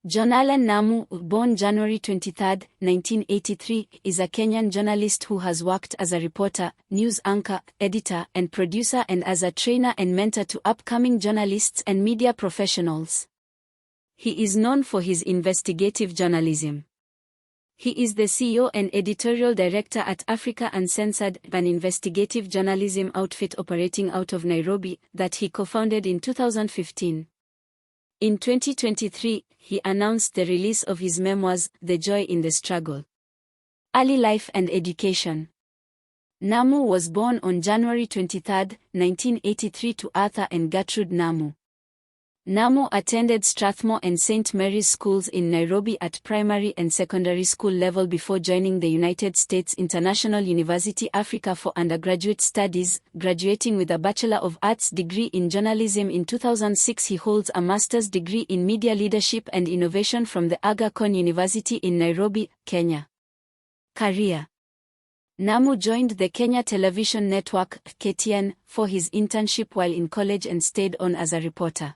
John Allan Namu, born January 23, 1983, is a Kenyan journalist who has worked as a reporter, news anchor, editor, and producer, and as a trainer and mentor to upcoming journalists and media professionals. He is known for his investigative journalism. He is the CEO and editorial director at Africa Uncensored, an investigative journalism outfit operating out of Nairobi, that he co-founded in 2015. In 2023, he announced the release of his memoirs, The Joy in the Struggle. Early Life and Education. Namu was born on January 23, 1983 to Arthur and Gertrude Namu. Namu attended Strathmore and St. Mary's schools in Nairobi at primary and secondary school level before joining the United States International University Africa for undergraduate studies, graduating with a Bachelor of Arts degree in journalism in 2006. He holds a master's degree in media leadership and innovation from the Aga Khan University in Nairobi, Kenya. Career. Namu joined the Kenya Television Network, KTN, for his internship while in college and stayed on as a reporter.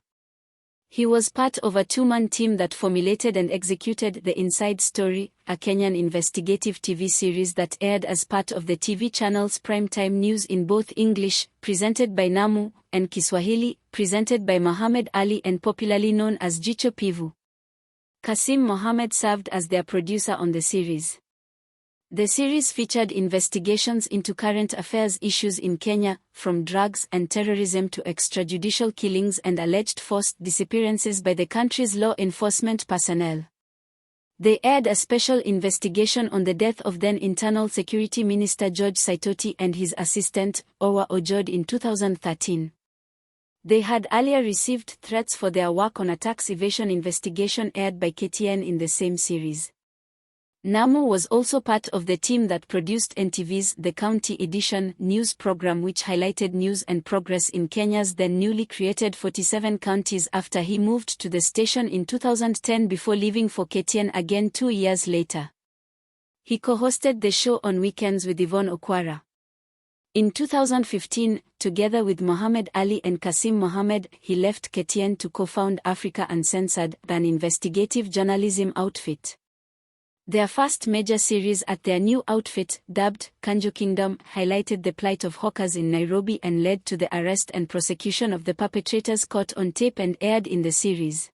He was part of a two-man team that formulated and executed The Inside Story, a Kenyan investigative TV series that aired as part of the TV channel's primetime news in both English, presented by Namu, and Kiswahili, presented by Mohamed Ali and popularly known as Jicho Pivu. Kasim Mohamed served as their producer on the series. The series featured investigations into current affairs issues in Kenya, from drugs and terrorism to extrajudicial killings and alleged forced disappearances by the country's law enforcement personnel. They aired a special investigation on the death of then Internal Security Minister George Saitoti and his assistant, Owa Ojod, in 2013. They had earlier received threats for their work on a tax evasion investigation aired by KTN in the same series. Namu was also part of the team that produced NTV's The County Edition news program, which highlighted news and progress in Kenya's then newly created 47 counties after he moved to the station in 2010 before leaving for KTN again 2 years later. He co-hosted the show on weekends with Yvonne Okwara. In 2015, together with Mohamed Ali and Kasim Mohamed, he left KTN to co-found Africa Uncensored, an investigative journalism outfit. Their first major series at their new outfit, dubbed Kanjo Kingdom, highlighted the plight of hawkers in Nairobi and led to the arrest and prosecution of the perpetrators caught on tape and aired in the series.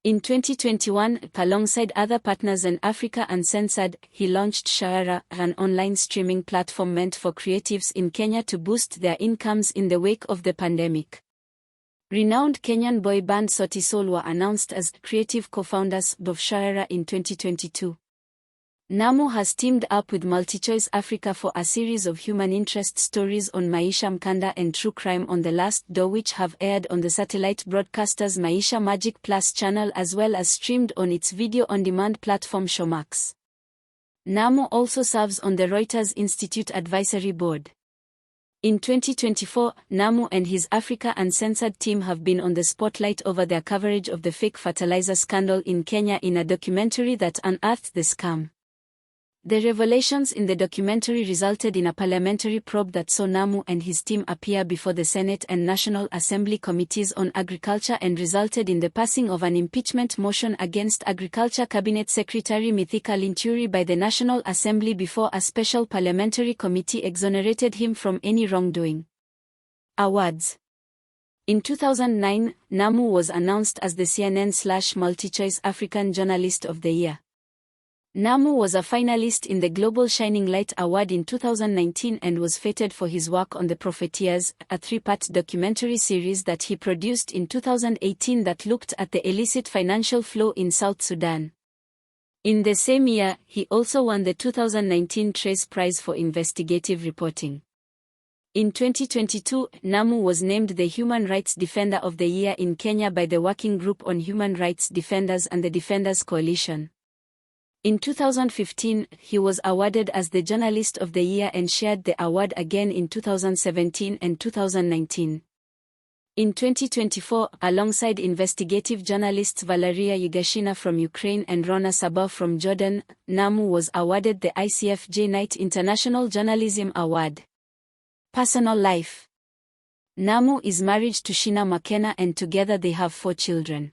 In 2021, alongside other partners and Africa Uncensored, he launched Shawara, an online streaming platform meant for creatives in Kenya to boost their incomes in the wake of the pandemic. Renowned Kenyan boy band Sauti Sol were announced as creative co-founders of Shawara in 2022. Namu has teamed up with MultiChoice Africa for a series of human interest stories on Maisha Mkanda and True Crime on The Last Door, which have aired on the satellite broadcaster's Maisha Magic Plus channel as well as streamed on its video-on-demand platform Showmax. Namu also serves on the Reuters Institute Advisory Board. In 2024, Namu and his Africa Uncensored team have been on the spotlight over their coverage of the fake fertilizer scandal in Kenya in a documentary that unearthed the scam. The revelations in the documentary resulted in a parliamentary probe that saw Namu and his team appear before the Senate and National Assembly Committees on Agriculture and resulted in the passing of an impeachment motion against Agriculture Cabinet Secretary Mithika Linturi by the National Assembly before a special parliamentary committee exonerated him from any wrongdoing. Awards. In 2009, Namu was announced as the CNN/MultiChoice African Journalist of the Year. Namu was a finalist in the Global Shining Light Award in 2019 and was feted for his work on The Profiteers, a 3-part documentary series that he produced in 2018 that looked at the illicit financial flow in South Sudan. In the same year, he also won the 2019 Trace Prize for Investigative Reporting. In 2022, Namu was named the Human Rights Defender of the Year in Kenya by the Working Group on Human Rights Defenders and the Defenders Coalition. In 2015, he was awarded as the Journalist of the Year and shared the award again in 2017 and 2019. In 2024, alongside investigative journalists Valeria Yugashina from Ukraine and Rona Sabah from Jordan, Namu was awarded the ICFJ Knight International Journalism Award. Personal life. Namu is married to Sheena Makena and together they have 4 children.